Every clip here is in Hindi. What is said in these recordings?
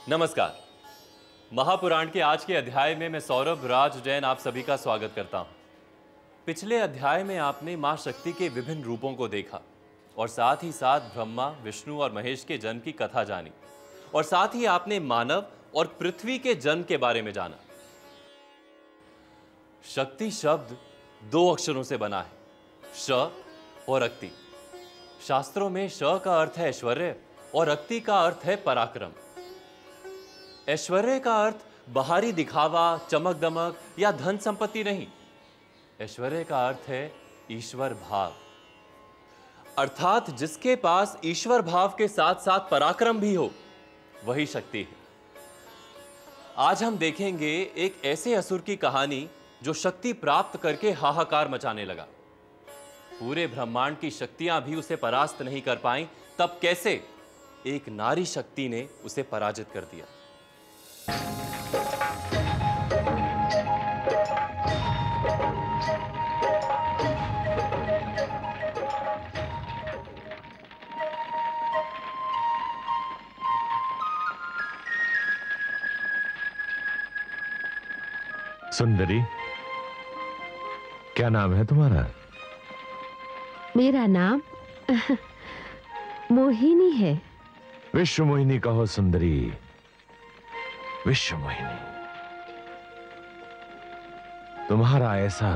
नमस्कार। महापुराण के आज के अध्याय में मैं सौरभ राज जैन आप सभी का स्वागत करता हूं। पिछले अध्याय में आपने मां शक्ति के विभिन्न रूपों को देखा और साथ ही साथ ब्रह्मा, विष्णु और महेश के जन्म की कथा जानी और साथ ही आपने मानव और पृथ्वी के जन्म के बारे में जाना। शक्ति शब्द 2 अक्षरों से बना है, श और अक्ति। शास्त्रों में श का अर्थ है ऐश्वर्य और अक्ति का अर्थ है पराक्रम। ऐश्वर्य का अर्थ बाहरी दिखावा, चमक दमक या धन संपत्ति नहीं। ऐश्वर्य का अर्थ है ईश्वर भाव, अर्थात जिसके पास ईश्वर भाव के साथ साथ पराक्रम भी हो, वही शक्ति है। आज हम देखेंगे एक ऐसे असुर की कहानी जो शक्ति प्राप्त करके हाहाकार मचाने लगा। पूरे ब्रह्मांड की शक्तियां भी उसे परास्त नहीं कर पाईं, तब कैसे एक नारी शक्ति ने उसे पराजित कर दिया। सुंदरी, क्या नाम है तुम्हारा? मेरा नाम मोहिनी है। विश्व मोहिनी कहो सुंदरी, विश्व मोहिनी। तुम्हारा ऐसा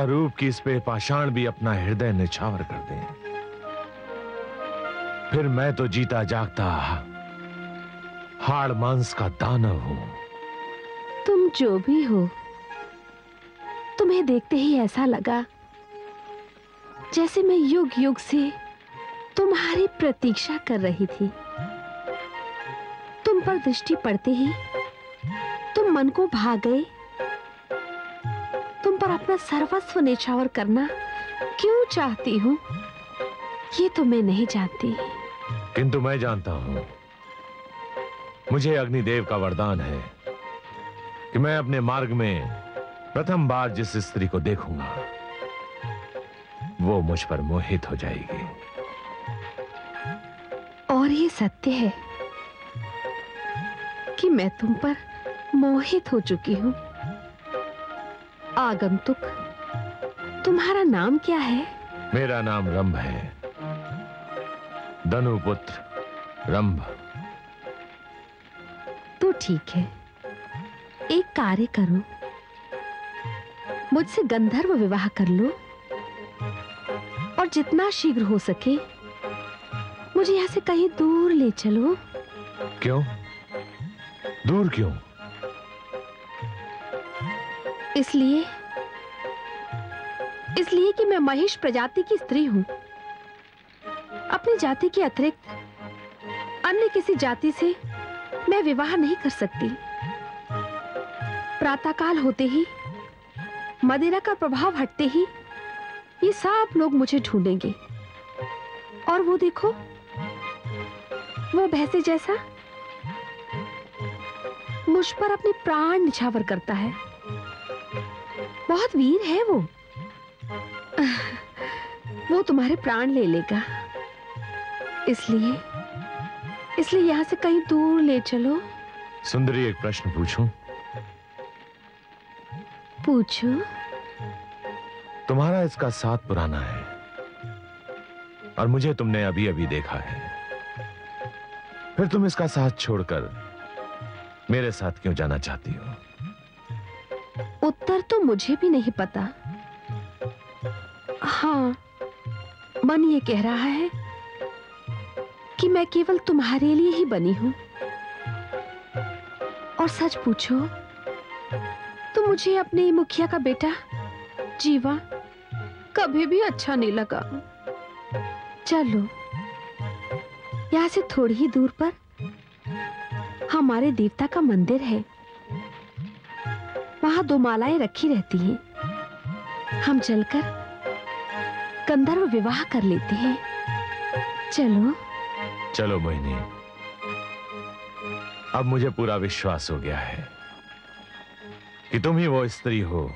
रूप कि इस पे पाषाण भी अपना हृदय निछावर कर दे। फिर मैं तो जीता जागता हाड़ मांस का दानव हूं। तुम जो भी हो, तुम्हें देखते ही ऐसा लगा जैसे मैं युग युग से तुम्हारी प्रतीक्षा कर रही थी। तुम पर दृष्टि पड़ते ही तुम मन को भा गए। तुम पर अपना सर्वस्व निछावर करना क्यों चाहती हूं, ये तो मैं नहीं जानती। किंतु मैं जानता हूं। मुझे अग्निदेव का वरदान है कि मैं अपने मार्ग में प्रथम बार जिस स्त्री को देखूंगा वो मुझ पर मोहित हो जाएगी। और ये सत्य है कि मैं तुम पर मोहित हो चुकी हूं। आगंतुक, तुम्हारा नाम क्या है? मेरा नाम रंभ है, धनुपुत्र रंभ। तो ठीक है, एक कार्य करो, मुझसे गंधर्व विवाह कर लो और जितना शीघ्र हो सके मुझे यहां से कहीं दूर ले चलो। क्यों? दूर क्यों? इसलिए कि मैं महेश प्रजाति की स्त्री हूं। अपनी जाति के अतिरिक्त अन्य किसी जाति से मैं विवाह नहीं कर सकती। प्रातःकाल होते ही, मदिरा का प्रभाव हटते ही ये सब लोग मुझे ढूंढेंगे। और वो देखो, वो भैंसे जैसा मुझ पर अपने प्राण निछावर करता है। बहुत वीर है वो। वो तुम्हारे प्राण ले लेगा। इसलिए यहां से कहीं दूर ले चलो। सुंदरी, एक प्रश्न पूछूं? पूछो। तुम्हारा इसका साथ पुराना है और मुझे तुमने अभी अभी देखा है। फिर तुम इसका साथ छोड़कर मेरे साथ क्यों जाना चाहती हो? उत्तर तो मुझे भी नहीं पता। हाँ, मन ये कह रहा है कि मैं केवल तुम्हारे लिए ही बनी हूं। और सच पूछो तो मुझे अपने मुखिया का बेटा जीवा कभी भी अच्छा नहीं लगा। चलो, यहां से थोड़ी ही दूर पर हमारे देवता का मंदिर है। वहां 2 मालाएं रखी रहती हैं। हम चलकर गंधर्व विवाह कर लेते हैं। चलो। चलो मोहिनी, अब मुझे पूरा विश्वास हो गया है कि तुम ही वो स्त्री हो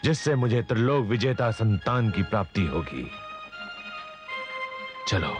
जिससे मुझे त्रिलोक विजेता संतान की प्राप्ति होगी। चलो।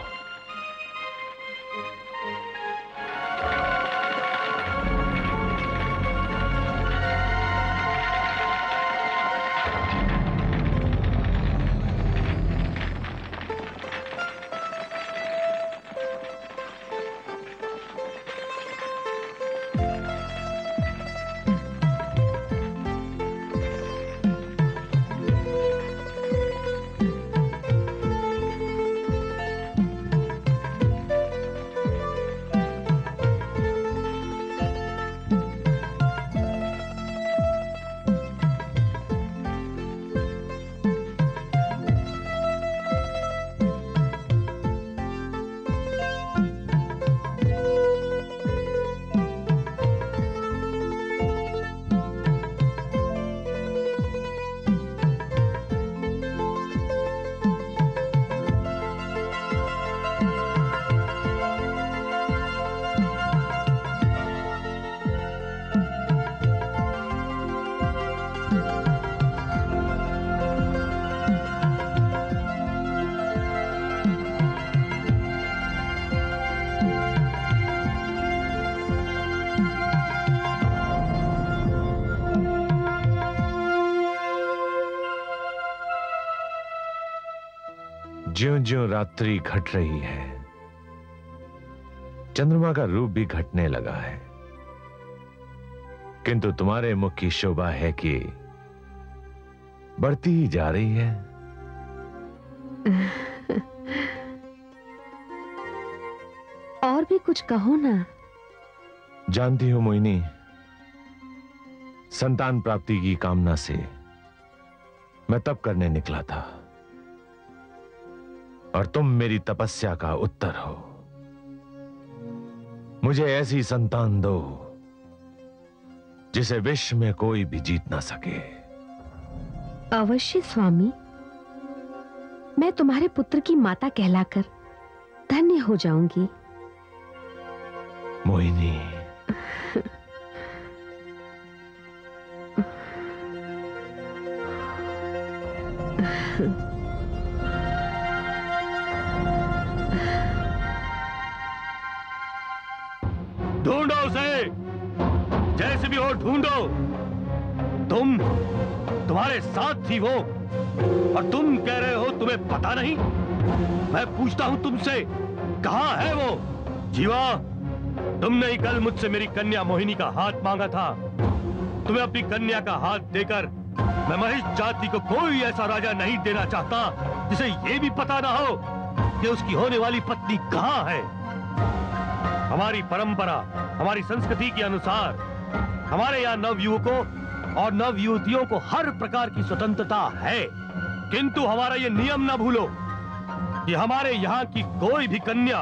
ज्यों-ज्यों रात्रि घट रही है, चंद्रमा का रूप भी घटने लगा है, किंतु तुम्हारे मुख की शोभा है कि बढ़ती ही जा रही है। और भी कुछ कहो ना। जानती हो मोहिनी, संतान प्राप्ति की कामना से मैं तप करने निकला था, और तुम मेरी तपस्या का उत्तर हो। मुझे ऐसी संतान दो जिसे विश्व में कोई भी जीत ना सके। अवश्य स्वामी, मैं तुम्हारे पुत्र की माता कहलाकर धन्य हो जाऊंगी। मोहिनी, ढूंढो उसे, जैसे भी हो ढूंढो। तुम्हारे साथ थी वो, और तुम कह रहे हो तुम्हें पता नहीं। मैं पूछता हूं तुमसे, कहां है वो? जीवा, तुमने ही कल मुझसे मेरी कन्या मोहिनी का हाथ मांगा था। तुम्हें अपनी कन्या का हाथ देकर मैं महिष जाति को कोई ऐसा राजा नहीं देना चाहता जिसे ये भी पता ना हो कि उसकी होने वाली पत्नी कहां है। हमारी परंपरा, हमारी संस्कृति के अनुसार हमारे यहाँ नवयुवकों और नवयुवतियों को हर प्रकार की स्वतंत्रता है, किंतु हमारा ये नियम ना भूलो कि हमारे यहाँ की कोई भी कन्या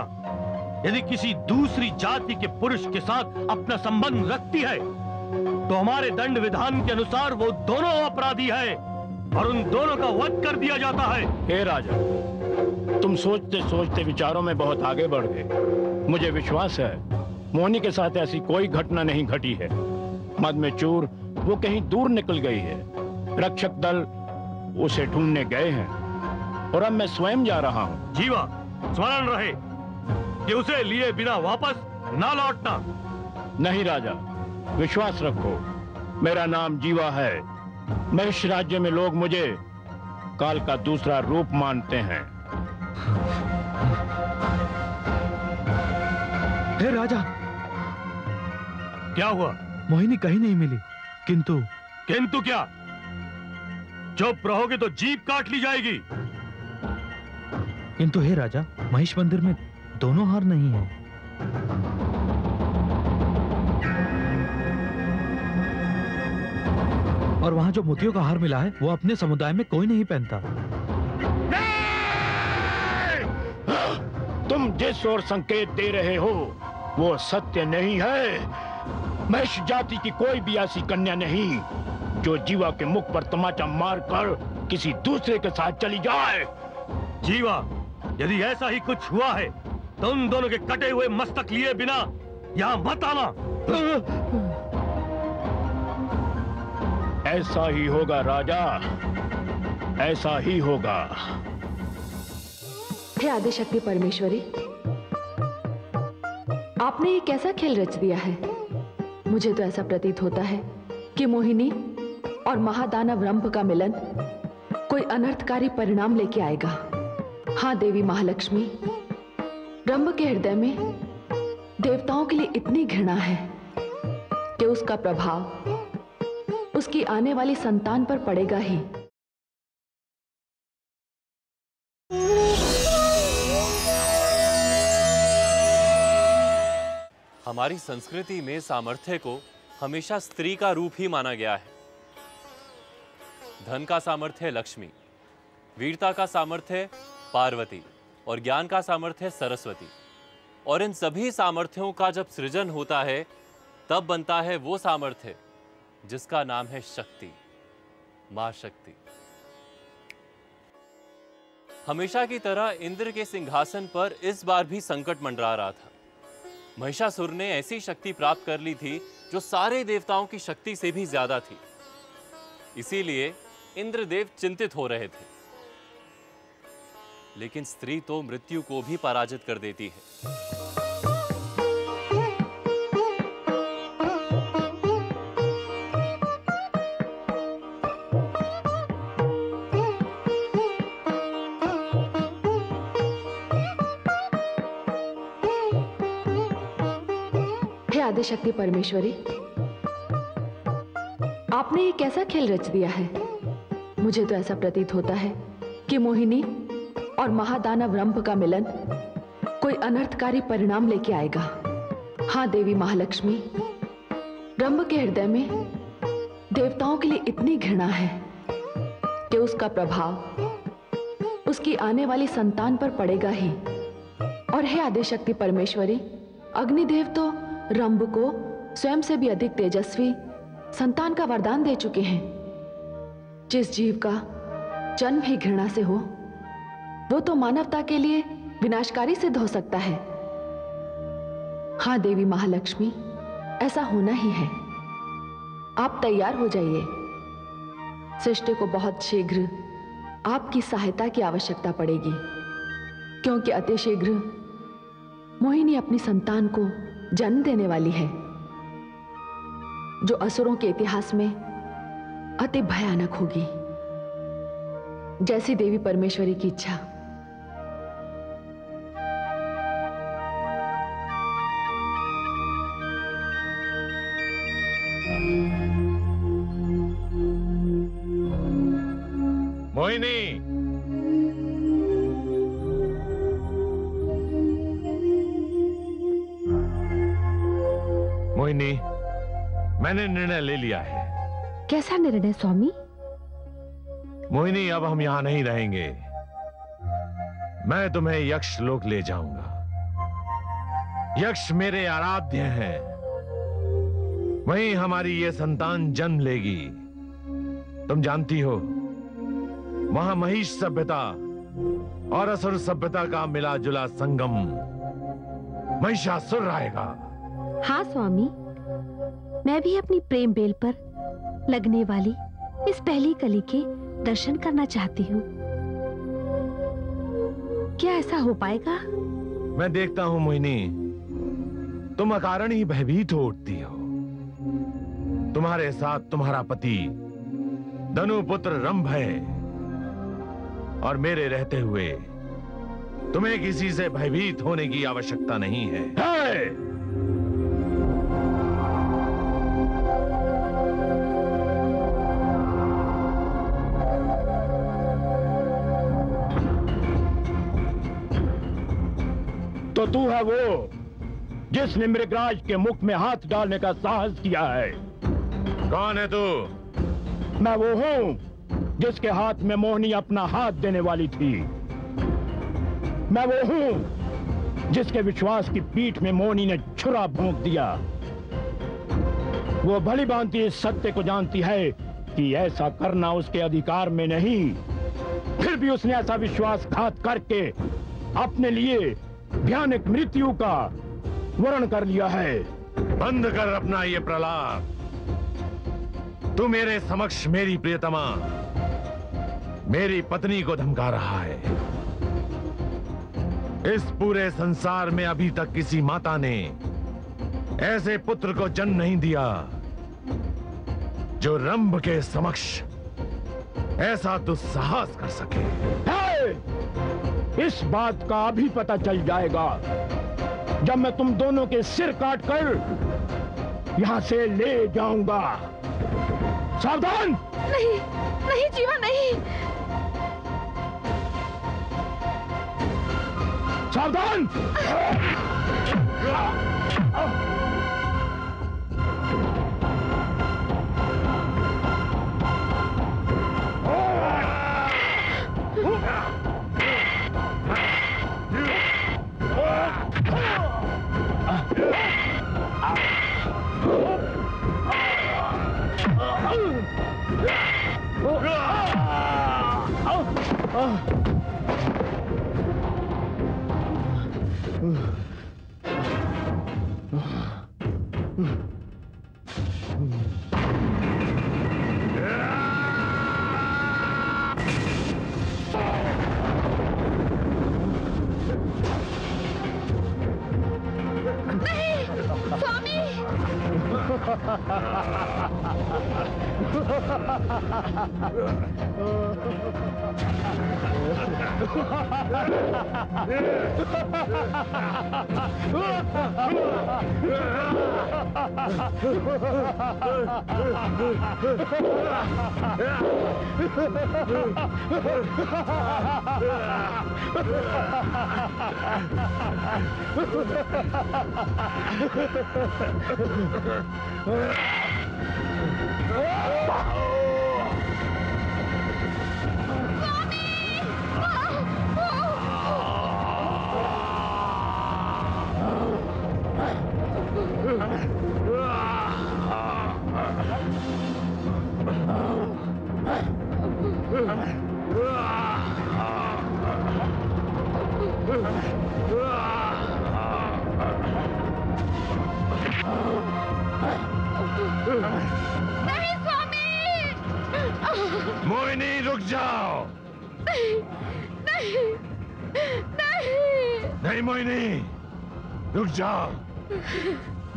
यदि किसी दूसरी जाति के पुरुष के साथ अपना संबंध रखती है तो हमारे दंड विधान के अनुसार वो दोनों अपराधी है और उन दोनों का वध कर दिया जाता है। हे राजा, तुम सोचते सोचते विचारों में बहुत आगे बढ़ गए। मुझे विश्वास है मोहिनी के साथ ऐसी कोई घटना नहीं घटी है। मद में चूर वो कहीं दूर निकल गई है। रक्षक दल उसे ढूंढने गए हैं और अब मैं स्वयं जा रहा हूँ। जीवा, स्मरण रहे कि उसे लिए बिना वापस ना लौटना। नहीं राजा, विश्वास रखो, मेरा नाम जीवा है। महिष राज्य में लोग मुझे काल का दूसरा रूप मानते हैं। हे राजा, क्या हुआ? मोहिनी कहीं नहीं मिली, किंतु क्या? चुप रहोगे तो जीभ काट ली जाएगी। किंतु हे राजा, महिष मंदिर में दोनों हार नहीं है। और वहां जो मोतियों का हार मिला है वो अपने समुदाय में कोई नहीं पहनता। तुम जिस ओर संकेत दे रहे हो वो सत्य नहीं है। महिष जाति की कोई भी ऐसी कन्या नहीं जो जीवा के मुख पर तमाचा मारकर किसी दूसरे के साथ चली जाए। जीवा, यदि ऐसा ही कुछ हुआ है तो उन दोनों के कटे हुए मस्तक लिए बिना यहाँ मत आना। ऐसा ही होगा राजा, ऐसा ही होगा। हे आदिशक्ति परमेश्वरी, आपने ये कैसा खेल रच दिया है? मुझे तो ऐसा प्रतीत होता है कि मोहिनी और महादानव रंभ का मिलन कोई अनर्थकारी परिणाम लेके आएगा। हाँ देवी महालक्ष्मी, रंभ के हृदय में देवताओं के लिए इतनी घृणा है कि उसका प्रभाव उसकी आने वाली संतान पर पड़ेगा ही। हमारी संस्कृति में सामर्थ्य को हमेशा स्त्री का रूप ही माना गया है। धन का सामर्थ्य लक्ष्मी, वीरता का सामर्थ्य पार्वती और ज्ञान का सामर्थ्य सरस्वती। और इन सभी सामर्थ्यों का जब सृजन होता है तब बनता है वो सामर्थ्य जिसका नाम है शक्ति, मां शक्ति। हमेशा की तरह इंद्र के सिंहासन पर इस बार भी संकट मंडरा रहा था। महिषासुर ने ऐसी शक्ति प्राप्त कर ली थी जो सारे देवताओं की शक्ति से भी ज्यादा थी। इसीलिए इंद्रदेव चिंतित हो रहे थे। लेकिन स्त्री तो मृत्यु को भी पराजित कर देती है। आदिशक्ति परमेश्वरी, आपने ये कैसा खेल रच दिया है? मुझे तो ऐसा प्रतीत होता है कि मोहिनी और महादानव रंभ का मिलन कोई अनर्थकारी परिणाम लेके आएगा। हाँ देवी महालक्ष्मी, रंभ के हृदय में देवताओं के लिए इतनी घृणा है कि उसका प्रभाव उसकी आने वाली संतान पर पड़ेगा ही। और हे आदिशक्ति परमेश्वरी, अग्निदेव तो रंभ को स्वयं से भी अधिक तेजस्वी संतान का वरदान दे चुके हैं। जिस जीव का जन्म ही घृणा से हो, वो तो मानवता के लिए विनाशकारी सिद्ध हो सकता है। हाँ देवी महालक्ष्मी, ऐसा होना ही है। आप तैयार हो जाइए। सृष्टि को बहुत शीघ्र आपकी सहायता की आवश्यकता पड़ेगी, क्योंकि अतिशीघ्र मोहिनी अपनी संतान को जन्म देने वाली है, जो असुरों के इतिहास में अति भयानक होगी। जैसी देवी परमेश्वरी की इच्छा। मोहिनी, मोहिनी, मैंने निर्णय ले लिया है। कैसा निर्णय स्वामी? मोहिनी, अब हम यहां नहीं रहेंगे। मैं तुम्हें यक्ष लोक ले जाऊंगा। यक्ष मेरे आराध्य हैं। वहीं हमारी ये संतान जन्म लेगी। तुम जानती हो, वहां महिष सभ्यता और असुर सभ्यता का मिला जुला संगम महिषासुर आएगा। हाँ स्वामी, मैं भी अपनी प्रेम बेल पर लगने वाली इस पहली कली के दर्शन करना चाहती हूँ। क्या ऐसा हो पाएगा? मैं देखता हूं मोहिनी, तुम अकारण ही भयभीत हो उठती हो। तुम्हारे साथ तुम्हारा पति धनुपुत्र रंभ है, और मेरे रहते हुए तुम्हें किसी से भयभीत होने की आवश्यकता नहीं है। तो तू है वो जिसने मृगराज के मुख में हाथ डालने का साहस किया है। कौन है तू? मैं वो हूं जिसके हाथ में मोहिनी अपना हाथ देने वाली थी। मैं वो हूं जिसके विश्वास की पीठ में मोहिनी ने छुरा भोंक दिया। वो भली भांति इस सत्य को जानती है कि ऐसा करना उसके अधिकार में नहीं, फिर भी उसने ऐसा विश्वासघात करके अपने लिए भयानक मृत्यु का वर्ण कर लिया है। बंद कर अपना ये प्रलाप। तू मेरे समक्ष मेरी प्रियतमा, मेरी पत्नी को धमका रहा है। इस पूरे संसार में अभी तक किसी माता ने ऐसे पुत्र को जन्म नहीं दिया जो रंभ के समक्ष ऐसा दुस्साहस कर सके। इस बात का अभी पता चल जाएगा जब मैं तुम दोनों के सिर काटकर यहां से ले जाऊंगा। सावधान! नहीं, नहीं जीवा, नहीं। सावधान! नहीं स्वामी! मोहिनी रुक जाओ। नहीं नहीं नहीं नहीं मोहिनी रुक जाओ।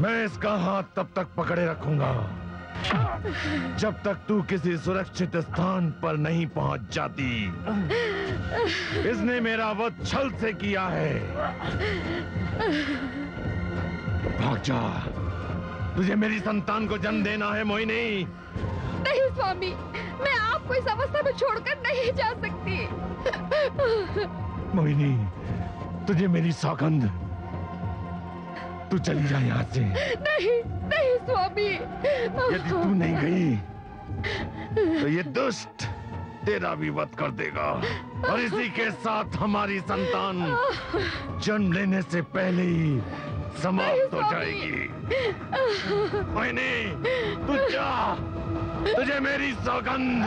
मैं इसका हाथ तब तक पकड़े रखूंगा जब तक तू किसी सुरक्षित स्थान पर नहीं पहुंच जाती। इसने मेरा वध छल से किया है। भाग जा, तुझे मेरी संतान को जन्म देना है मोहिनी। नहीं स्वामी, मैं आपको इस अवस्था में छोड़कर नहीं जा सकती। मोहिनी, तुझे मेरी सौगंध, तू चली जा यहाँ से। नहीं नहीं स्वामी। यदि तू नहीं गई तो ये दुष्ट तेरा भी वध कर देगा और इसी के साथ हमारी संतान जन्म लेने से पहले ही समाप्त हो जाएगी। मोहिनी, तू जा, तुझे मेरी सौगंध।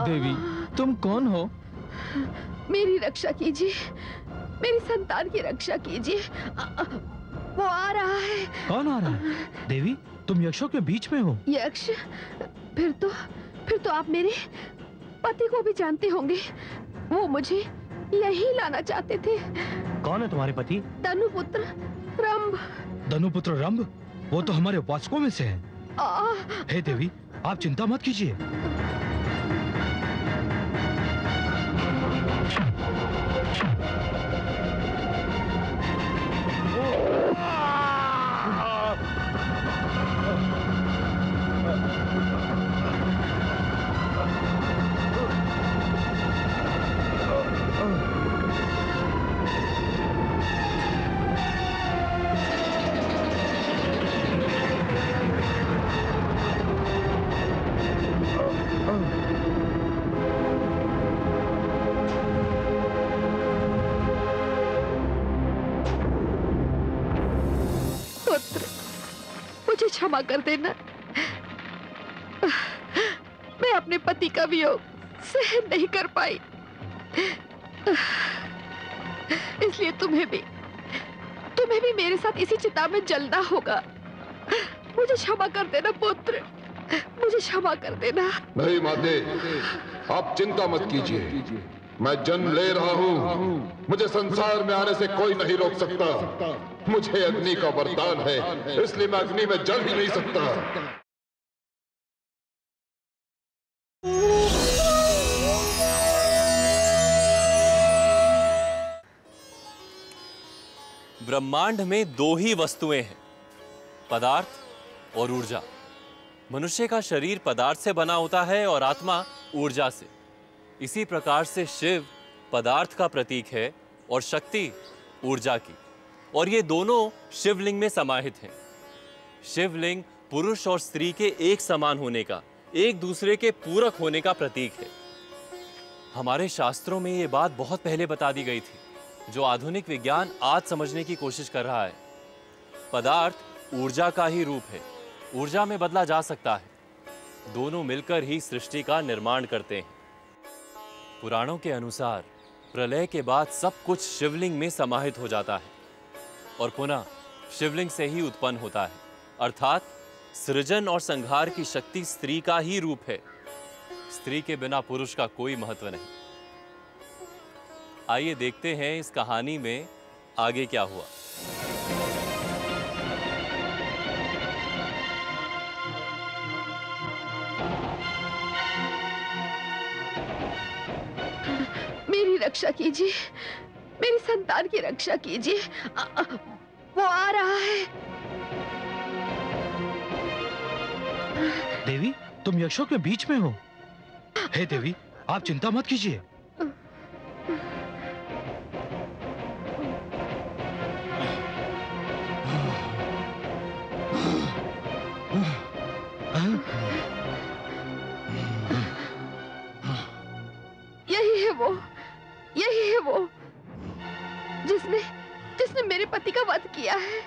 देवी, तुम कौन हो? मेरी रक्षा कीजिए, मेरी संतान की रक्षा कीजिए। वो आ रहा है। कौन आ रहा है? देवी, तुम यक्षों के बीच में हो। यक्ष? फिर तो आप मेरे पति को भी जानते होंगे। वो मुझे यहीं लाना चाहते थे। कौन है तुम्हारे पति? धनुपुत्र रंभ। धनुपुत्र रंभ? वो तो हमारे उपासकों में से है। हे देवी, आप चिंता मत कीजिए। क्षमा कर देना, मैं अपने पति का वियोग सहन नहीं कर पाई, इसलिए तुम्हें भी मेरे साथ इसी चिता में जलना होगा। मुझे क्षमा कर देना पुत्र, मुझे क्षमा कर देना। नहीं माते, आप चिंता मत कीजिए, मैं जन्म ले रहा हूँ। मुझे संसार में आने से कोई नहीं रोक सकता। मुझे अग्नि का वरदान है, इसलिए मैं अग्नि में जल ही नहीं सकता। ब्रह्मांड में दो ही वस्तुएं हैं, पदार्थ और ऊर्जा। मनुष्य का शरीर पदार्थ से बना होता है और आत्मा ऊर्जा से। इसी प्रकार से शिव पदार्थ का प्रतीक है और शक्ति ऊर्जा की, और ये दोनों शिवलिंग में समाहित हैं। शिवलिंग पुरुष और स्त्री के एक समान होने का, एक दूसरे के पूरक होने का प्रतीक है। हमारे शास्त्रों में ये बात बहुत पहले बता दी गई थी, जो आधुनिक विज्ञान आज समझने की कोशिश कर रहा है। पदार्थ ऊर्जा का ही रूप है, ऊर्जा में बदला जा सकता है। दोनों मिलकर ही सृष्टि का निर्माण करते हैं। पुराणों के अनुसार प्रलय के बाद सब कुछ शिवलिंग में समाहित हो जाता है और पुनः शिवलिंग से ही उत्पन्न होता है। अर्थात सृजन और संहार की शक्ति स्त्री का ही रूप है। स्त्री के बिना पुरुष का कोई महत्व नहीं। आइए देखते हैं इस कहानी में आगे क्या हुआ। मेरी रक्षा कीजिए, मेरी संतान की रक्षा कीजिए। वो आ रहा है। देवी, तुम यक्षों के बीच में हो। हे देवी, आप चिंता मत कीजिए। यही है वो जिसने मेरे पति का वध किया है।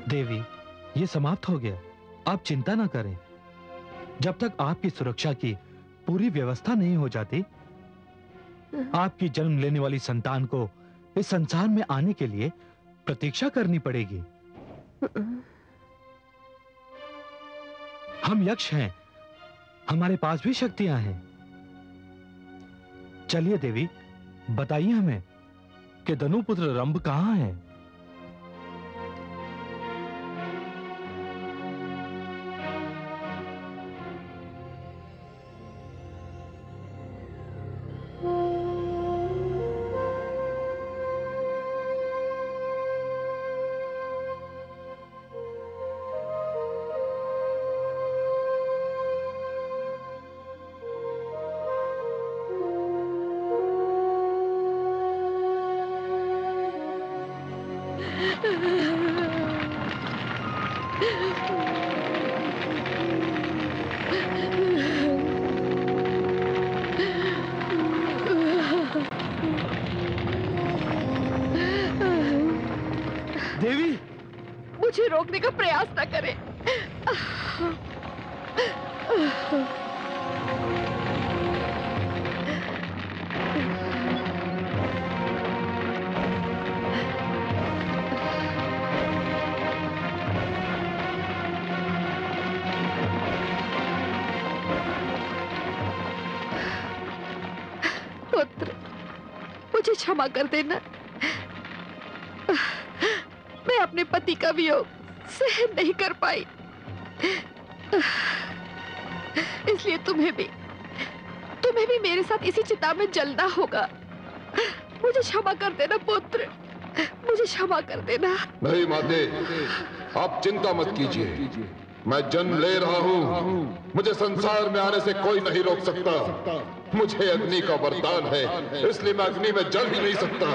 देवी, ये समाप्त हो गया। आप चिंता ना करें। जब तक आपकी सुरक्षा की पूरी व्यवस्था नहीं हो जाती, आपकी जन्म लेने वाली संतान को इस संसार में आने के लिए प्रतीक्षा करनी पड़ेगी। हम यक्ष हैं, हमारे पास भी शक्तियां हैं। चलिए देवी, बताइए हमें कि धनुपुत्र रंभ कहां है? देवी, मुझे रोकने का प्रयास न करें। पुत्र, मुझे क्षमा कर देना। मैं अपने पति का वियोग सहन नहीं कर पाई, इसलिए तुम्हें भी मेरे साथ इसी चिता में जलना होगा। मुझे क्षमा कर देना पुत्र, मुझे क्षमा कर देना। नहीं माते, आप चिंता मत कीजिए। मैं जन्म ले रहा हूँ। मुझे संसार में आने से कोई नहीं रोक सकता। मुझे अग्नि का वरदान है, इसलिए मैं अग्नि में जल ही नहीं सकता।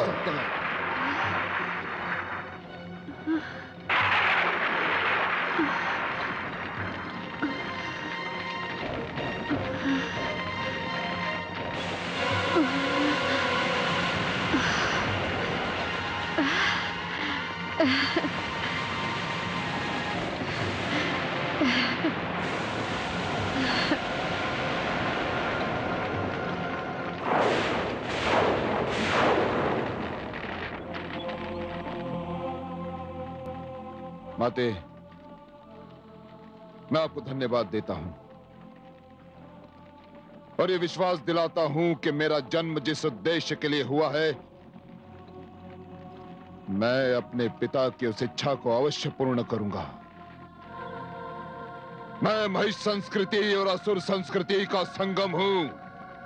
माते, मैं आपको धन्यवाद देता हूं और ये विश्वास दिलाता हूं कि मेरा जन्म जिस उद्देश्य के लिए हुआ है, मैं अपने पिता की उस इच्छा को अवश्य पूर्ण करूंगा। मैं महिष संस्कृति और असुर संस्कृति का संगम हूं।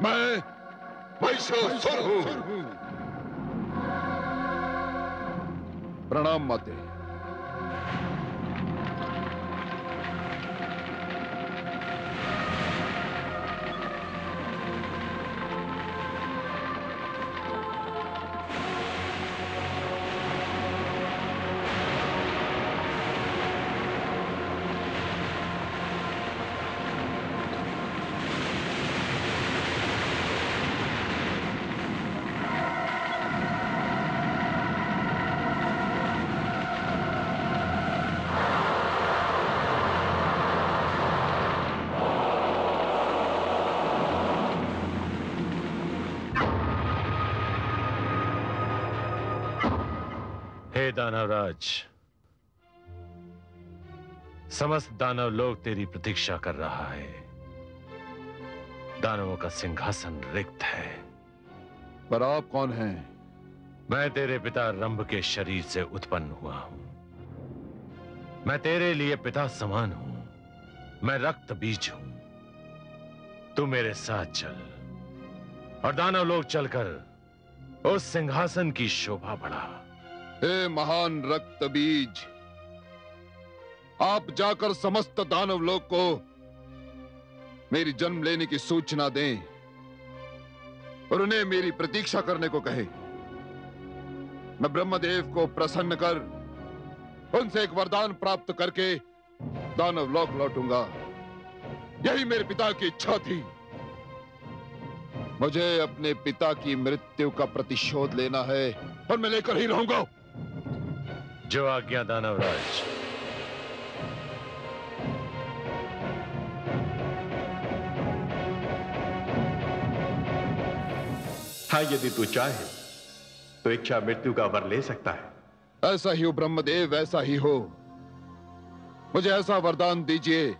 मैं महिषासुर हूं। प्रणाम माते। हे दानवराज, समस्त दानव लोग तेरी प्रतीक्षा कर रहा है। दानवों का सिंहासन रिक्त है। पर आप कौन हैं? मैं तेरे पिता रंभ के शरीर से उत्पन्न हुआ हूं। मैं तेरे लिए पिता समान हूं। मैं रक्त बीज हूं। तू मेरे साथ चल और दानव लोग चलकर उस सिंहासन की शोभा बढ़ा। हे महान रक्त बीज, आप जाकर समस्त दानव लोग को मेरी जन्म लेने की सूचना दें और उन्हें मेरी प्रतीक्षा करने को कहें। मैं ब्रह्मदेव को प्रसन्न कर उनसे एक वरदान प्राप्त करके दानव लोक लौटूंगा। यही मेरे पिता की इच्छा थी। मुझे अपने पिता की मृत्यु का प्रतिशोध लेना है और मैं लेकर ही रहूंगा। जो आज्ञा दानवराज। हाँ, यदि तू चाहे तो इच्छा मृत्यु का वर ले सकता है। ऐसा ही हो ब्रह्मदेव, ऐसा ही हो। मुझे ऐसा वरदान दीजिए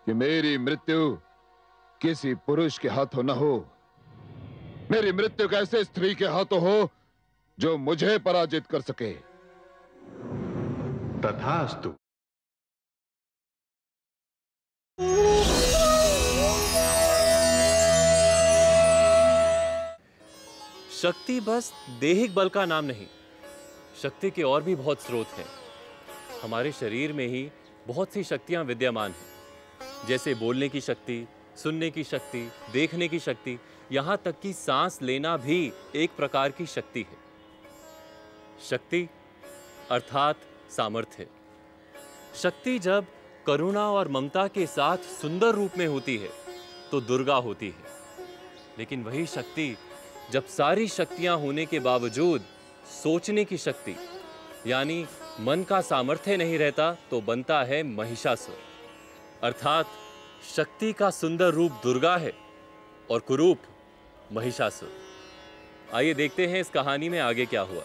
कि मेरी मृत्यु किसी पुरुष के हाथों न हो। मेरी मृत्यु एक ऐसे स्त्री के हाथों हो जो मुझे पराजित कर सके। तथास्तु। शक्ति बस दैहिक बल का नाम नहीं, शक्ति के और भी बहुत स्रोत हैं। हमारे शरीर में ही बहुत सी शक्तियां विद्यमान हैं, जैसे बोलने की शक्ति, सुनने की शक्ति, देखने की शक्ति, यहां तक कि सांस लेना भी एक प्रकार की शक्ति है। शक्ति अर्थात सामर्थ्य। शक्ति जब करुणा और ममता के साथ सुंदर रूप में होती है तो दुर्गा होती है, लेकिन वही शक्ति जब सारी शक्तियां होने के बावजूद सोचने की शक्ति यानी मन का सामर्थ्य नहीं रहता तो बनता है महिषासुर। अर्थात शक्ति का सुंदर रूप दुर्गा है और कुरूप महिषासुर। आइए देखते हैं इस कहानी में आगे क्या हुआ।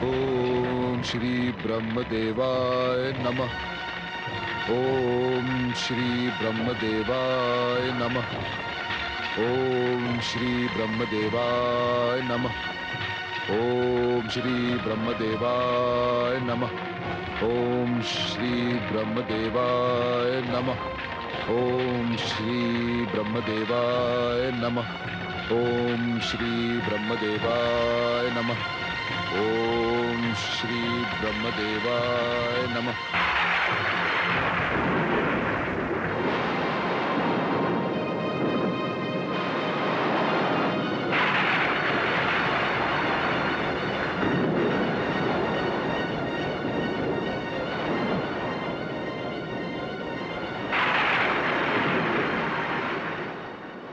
ओम श्री ब्रह्मदेवाय नमः। ओम श्री ब्रह्मदेवाय नमः। ओम श्री ब्रह्मदेवाय नमः। ओम श्री ब्रह्मदेवाय नमः। ओम श्री ब्रह्मदेवाय नमः। ओम श्री ब्रह्मदेवाय नमः। ओम श्री ब्रह्मदेवाय नमः। ओम श्री ब्रह्मदेवाय नमः।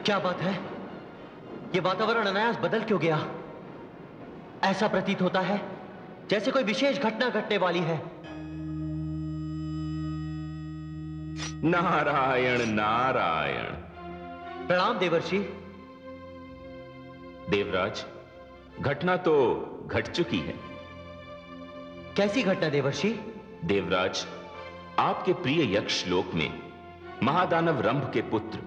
क्या बात है? ये वातावरण अनायास बदल क्यों गया? ऐसा प्रतीत होता है जैसे कोई विशेष घटना घटने वाली है। नारायण नारायण। प्रणाम देवर्षि। देवराज, घटना तो घट चुकी है। कैसी घटना देवर्षि? देवराज, आपके प्रिय यक्ष लोक में महादानव रंभ के पुत्र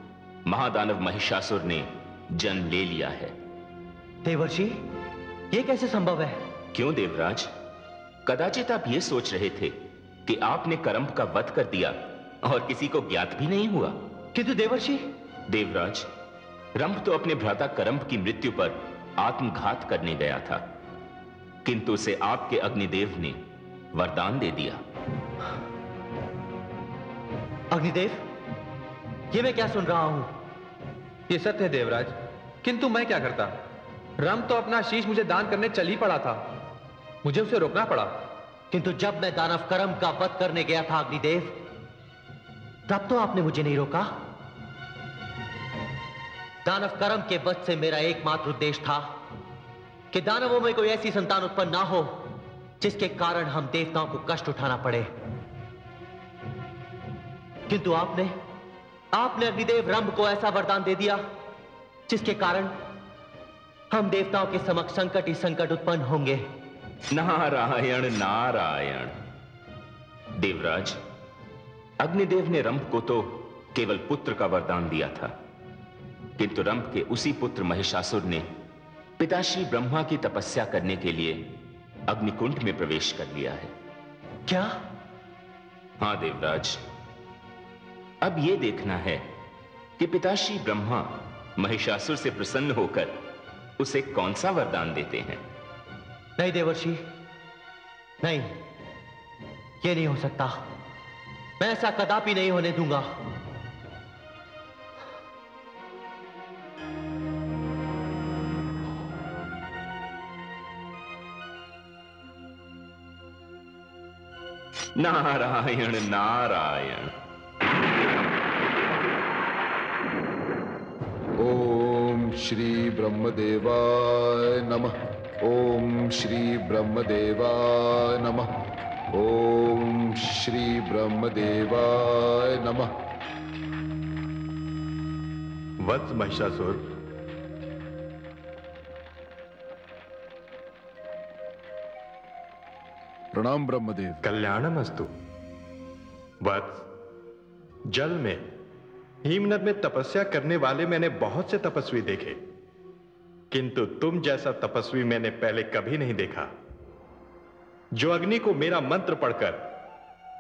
महादानव महिषासुर ने जन्म ले लिया है। देवर्षि, ये कैसे संभव है? क्यों देवराज, कदाचित आप ये सोच रहे थे कि आपने करंभ का वध कर दिया और किसी को ज्ञात भी नहीं हुआ। किंतु देवर्षि। देवराज, रंभ तो अपने भ्राता करंभ की मृत्यु पर आत्मघात करने गया था, किंतु उसे आपके अग्निदेव ने वरदान दे दिया। अग्निदेव? ये मैं क्या सुन रहा हूं? ये सत्य है देवराज, किंतु मैं क्या करता? राम तो अपना शीश मुझे दान करने चल ही पड़ा था, मुझे उसे रोकना पड़ा। किंतु जब मैं दानव करम का वध करने गया था अग्निदेव, तब तो आपने मुझे नहीं रोका। दानव करम के वध से मेरा एकमात्र उद्देश्य था कि दानवों में कोई ऐसी संतान उत्पन्न ना हो जिसके कारण हम देवताओं को कष्ट उठाना पड़े। किंतु आपने अग्निदेव रंभ को ऐसा वरदान दे दिया जिसके कारण हम देवताओं के समक्ष संकट ही संकट उत्पन्न होंगे। नारायण नारायण। देवराज, अग्निदेव ने रंभ को तो केवल पुत्र का वरदान दिया था, किंतु रंभ के उसी पुत्र महिषासुर ने पिताश्री ब्रह्मा की तपस्या करने के लिए अग्निकुंड में प्रवेश कर लिया है। क्या? हां देवराज, अब यह देखना है कि पिताश्री ब्रह्मा महिषासुर से प्रसन्न होकर उसे कौन सा वरदान देते हैं। नहीं देवर्षि, नहीं, यह नहीं हो सकता। मैं ऐसा कदापि नहीं होने दूंगा। नारायण नारायण। ओम श्री ब्रह्मदेवाय नमः। ओम श्री ब्रह्मदेवाय नमः। ओम श्री ब्रह्मदेवाय नमः। वत्स महिषासुर, प्रणाम ब्रह्मदेव। कल्याणमस्तु। वत्स, जल में हिमनद में तपस्या करने वाले मैंने बहुत से तपस्वी देखे, किंतु तुम जैसा तपस्वी मैंने पहले कभी नहीं देखा, जो अग्नि को मेरा मंत्र पढ़कर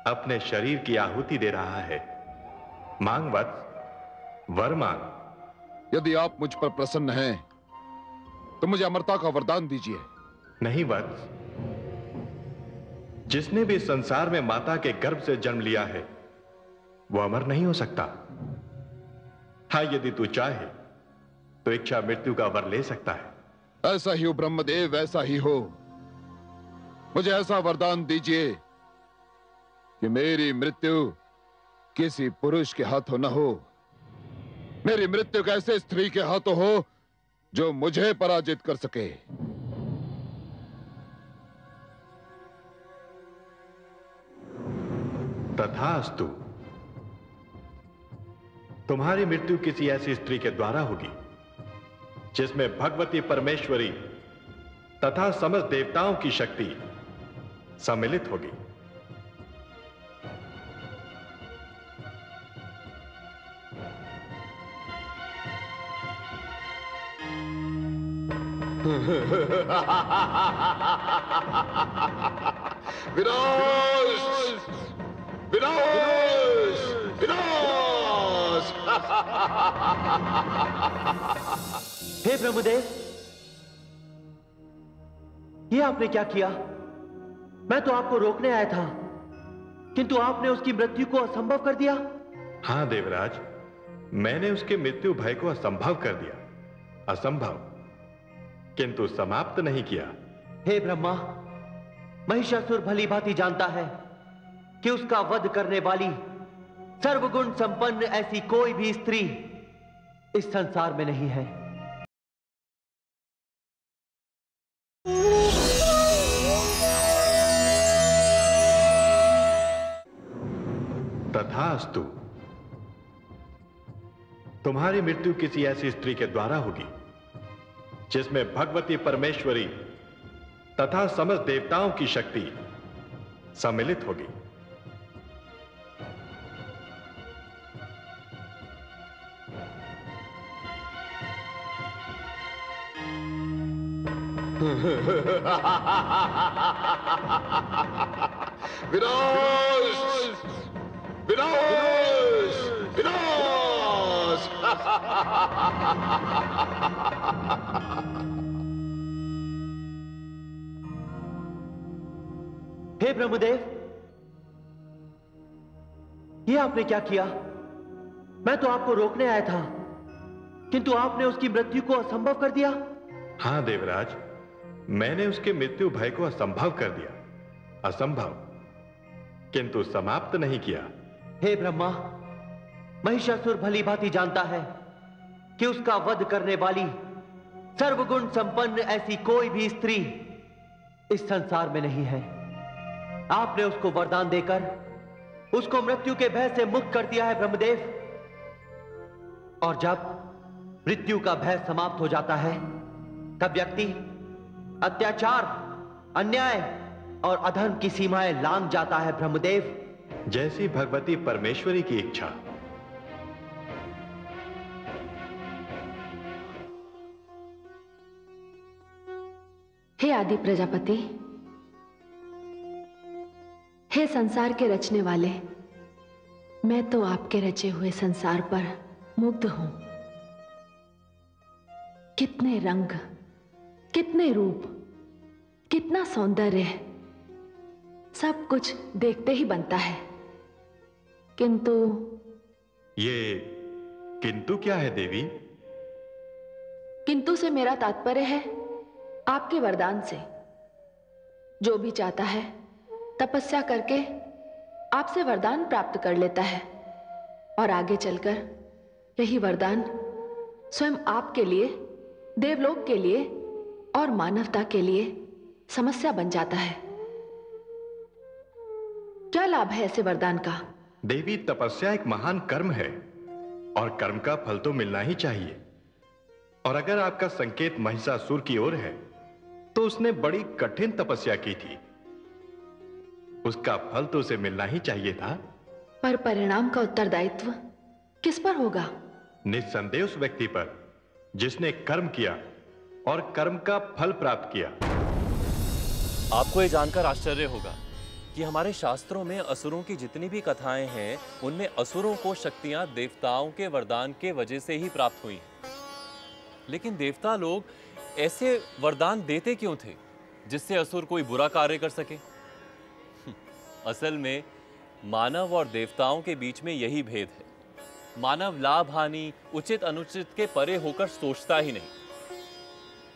अपने शरीर की आहुति दे रहा है। मांग वत्स, वरमान? यदि आप मुझ पर प्रसन्न हैं तो मुझे अमरता का वरदान दीजिए। नहीं वत्स, जिसने भी संसार में माता के गर्भ से जन्म लिया है वो अमर नहीं हो सकता। हाँ, यदि तू चाहे तो इच्छा मृत्यु का वर ले सकता है। ऐसा ही हो ब्रह्मदेव, ऐसा ही हो। मुझे ऐसा वरदान दीजिए कि मेरी मृत्यु किसी पुरुष के हाथों न हो, मेरी मृत्यु कैसे स्त्री के हाथों हो जो मुझे पराजित कर सके। तथास्तु। तुम्हारी मृत्यु किसी ऐसी स्त्री के द्वारा होगी जिसमें भगवती परमेश्वरी तथा समस्त देवताओं की शक्ति सम्मिलित होगी। विनाश! विनाश! विनाश! हे ब्रह्मदेव, ये आपने क्या किया? मैं तो आपको रोकने आया था, किंतु आपने उसकी मृत्यु को असंभव कर दिया। हां देवराज, मैंने उसके मृत्यु भय को असंभव कर दिया। असंभव किंतु समाप्त नहीं किया। हे ब्रह्मा, महिषासुर भली भांति जानता है कि उसका वध करने वाली सर्वगुण संपन्न ऐसी कोई भी स्त्री इस संसार में नहीं है। तथास्तु। तुम्हारी मृत्यु किसी ऐसी स्त्री के द्वारा होगी जिसमें भगवती परमेश्वरी तथा समस्त देवताओं की शक्ति सम्मिलित होगी। विनाश! विनाश! विनाश! हे ब्रह्मदेव, ये आपने क्या किया? मैं तो आपको रोकने आया था, किंतु आपने उसकी मृत्यु को असंभव कर दिया। हां देवराज, मैंने उसके मृत्यु भय को असंभव कर दिया। असंभव किंतु समाप्त नहीं किया। हे ब्रह्मा, महिषासुर भली भांति जानता है कि उसका वध करने वाली सर्वगुण संपन्न ऐसी कोई भी स्त्री इस संसार में नहीं है। आपने उसको वरदान देकर उसको मृत्यु के भय से मुक्त कर दिया है ब्रह्मदेव। और जब मृत्यु का भय समाप्त हो जाता है तब व्यक्ति अत्याचार, अन्याय और अधर्म की सीमाएं लांघ जाता है ब्रह्मदेव। जैसी भगवती परमेश्वरी की इच्छा। हे आदि प्रजापति, हे संसार के रचने वाले, मैं तो आपके रचे हुए संसार पर मुग्ध हूं। कितने रंग, कितने रूप, कितना सौंदर्य, सब कुछ देखते ही बनता है। किंतु ये किंतु क्या है देवी? किंतु से मेरा तात्पर्य है आपके वरदान से। जो भी चाहता है तपस्या करके आपसे वरदान प्राप्त कर लेता है, और आगे चलकर यही वरदान स्वयं आपके लिए, देवलोक के लिए और मानवता के लिए समस्या बन जाता है। क्या लाभ है ऐसे वरदान का? देवी, तपस्या एक महान कर्म है और कर्म का फल तो मिलना ही चाहिए। और अगर आपका संकेत महिषासुर की ओर है तो उसने बड़ी कठिन तपस्या की थी, उसका फल तो उसे मिलना ही चाहिए था। पर परिणाम का उत्तरदायित्व किस पर होगा? निस्संदेह उस व्यक्ति पर जिसने कर्म किया और कर्म का फल प्राप्त किया। आपको यह जानकर आश्चर्य होगा कि हमारे शास्त्रों में असुरों की जितनी भी कथाएं हैं, उनमें असुरों को शक्तियां देवताओं के वरदान के वजह से ही प्राप्त हुई हैं। लेकिन देवता लोग ऐसे वरदान देते क्यों थे जिससे असुर कोई बुरा कार्य कर सके? असल में मानव और देवताओं के बीच में यही भेद है। मानव लाभ हानि, उचित अनुचित के परे होकर सोचता ही नहीं,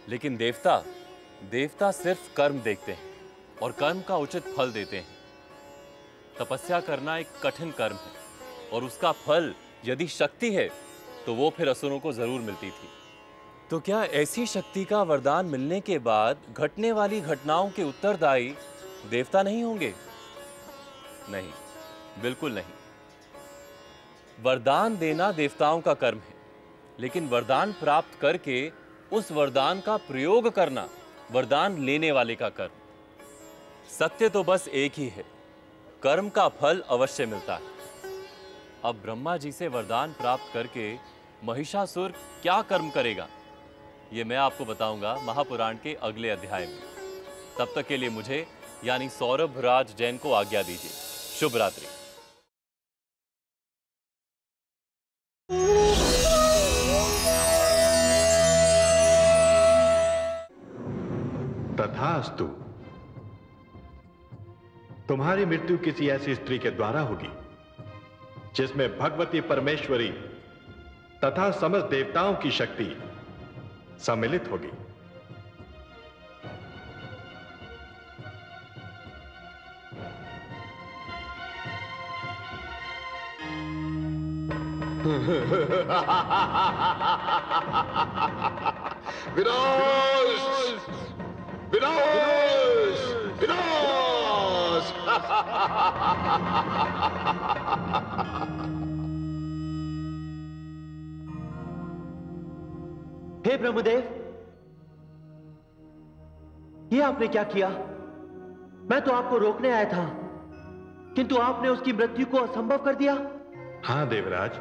लेकिन देवता सिर्फ कर्म देखते हैं और कर्म का उचित फल देते हैं। तपस्या करना एक कठिन कर्म है और उसका फल यदि शक्ति है तो वो फिर असुरों को जरूर मिलती थी। तो क्या ऐसी शक्ति का वरदान मिलने के बाद घटने वाली घटनाओं के उत्तरदायी देवता नहीं होंगे? नहीं, बिल्कुल नहीं। वरदान देना देवताओं का कर्म है, लेकिन वरदान प्राप्त करके उस वरदान का प्रयोग करना वरदान लेने वाले का कर्म। सत्य तो बस एक ही है, कर्म का फल अवश्य मिलता है। अब ब्रह्मा जी से वरदान प्राप्त करके महिषासुर क्या कर्म करेगा, ये मैं आपको बताऊंगा महापुराण के अगले अध्याय में। तब तक के लिए मुझे यानी सौरभ राज जैन को आज्ञा दीजिए। शुभ रात्रि। तथास्तु। तुम्हारी मृत्यु किसी ऐसी स्त्री के द्वारा होगी जिसमें भगवती परमेश्वरी तथा समस्त देवताओं की शक्ति सम्मिलित होगी। विनाश! विनाश! विनाश! हे ब्रह्मदेव, ये आपने क्या किया? मैं तो आपको रोकने आया था, किंतु आपने उसकी मृत्यु को असंभव कर दिया। हां देवराज,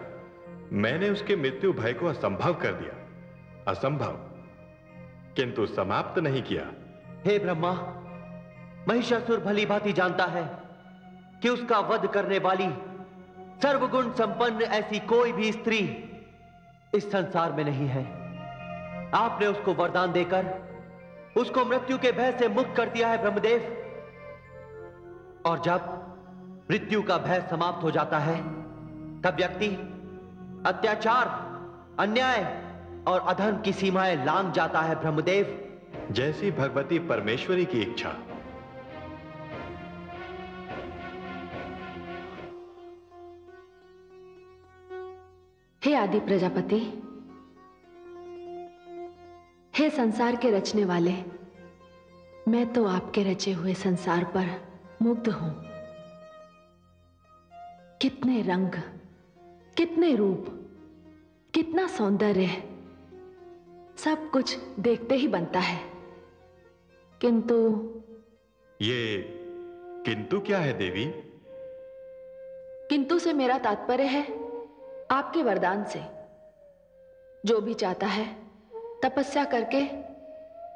मैंने उसके मृत्यु भय को असंभव कर दिया। असंभव, किंतु समाप्त नहीं किया। हे ब्रह्मा, महिषासुर भली भांति जानता है कि उसका वध करने वाली सर्वगुण संपन्न ऐसी कोई भी स्त्री इस संसार में नहीं है। आपने उसको वरदान देकर उसको मृत्यु के भय से मुक्त कर दिया है ब्रह्मदेव। और जब मृत्यु का भय समाप्त हो जाता है, तब व्यक्ति अत्याचार, अन्याय और अधर्म की सीमाएं लांघ जाता है ब्रह्मदेव। जैसी भगवती परमेश्वरी की इच्छा। हे आदि प्रजापति, हे संसार के रचने वाले, मैं तो आपके रचे हुए संसार पर मुग्ध हूं। कितने रंग, कितने रूप, कितना सौंदर्य, सब कुछ देखते ही बनता है। किंतु ये किंतु क्या है देवी? किंतु से मेरा तात्पर्य है आपके वरदान से। जो भी चाहता है तपस्या करके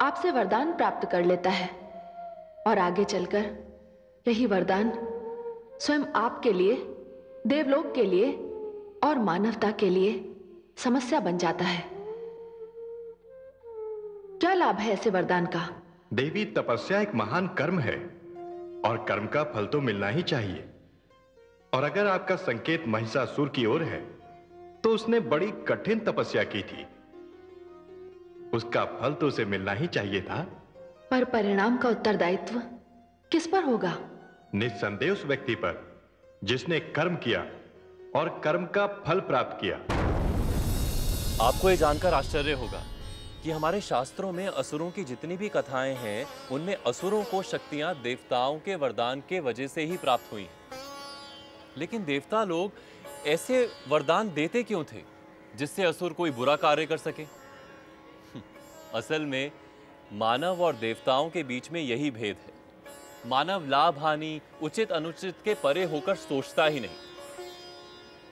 आपसे वरदान प्राप्त कर लेता है, और आगे चलकर यही वरदान स्वयं आपके लिए, देवलोक के लिए और मानवता के लिए समस्या बन जाता है। क्या लाभ है ऐसे वरदान का? देवी, तपस्या एक महान कर्म है और कर्म का फल तो मिलना ही चाहिए। और अगर आपका संकेत महिषासुर की ओर है तो उसने बड़ी कठिन तपस्या की थी, उसका फल तो उसे मिलना ही चाहिए था। पर परिणाम का उत्तरदायित्व किस पर होगा? निस्संदेह उस व्यक्ति पर जिसने कर्म किया और कर्म का फल प्राप्त किया। आपको ये जानकर आश्चर्य होगा कि हमारे शास्त्रों में असुरों की जितनी भी कथाएं हैं, उनमें असुरों को शक्तियां देवताओं के वरदान के वजह से ही प्राप्त हुई हैं। लेकिन देवता लोग ऐसे वरदान देते क्यों थे जिससे असुर कोई बुरा कार्य कर सके? असल में मानव और देवताओं के बीच में यही भेद है। मानव लाभ हानि, उचित अनुचित के परे होकर सोचता ही नहीं,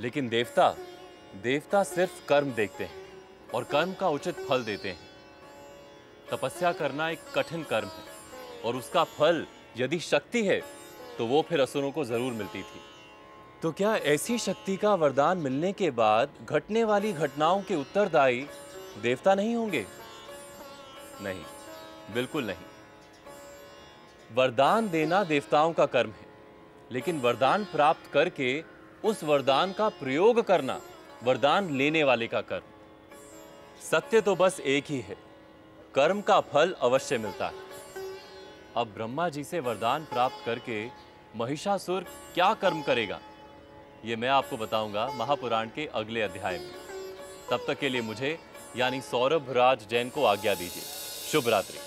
लेकिन देवता सिर्फ कर्म देखते हैं और कर्म का उचित फल देते हैं। तपस्या करना एक कठिन कर्म है और उसका फल यदि शक्ति है तो वो फिर असुरों को जरूर मिलती थी। तो क्या ऐसी शक्ति का वरदान मिलने के बाद घटने वाली घटनाओं के उत्तरदायी देवता नहीं होंगे? नहीं, बिल्कुल नहीं। वरदान देना देवताओं का कर्म है, लेकिन वरदान प्राप्त करके उस वरदान का प्रयोग करना वरदान लेने वाले का कर्म। सत्य तो बस एक ही है, कर्म का फल अवश्य मिलता है। अब ब्रह्मा जी से वरदान प्राप्त करके महिषासुर क्या कर्म करेगा, ये मैं आपको बताऊंगा महापुराण के अगले अध्याय में। तब तक के लिए मुझे यानी सौरभ राज जैन को आज्ञा दीजिए। शुभ रात्रि।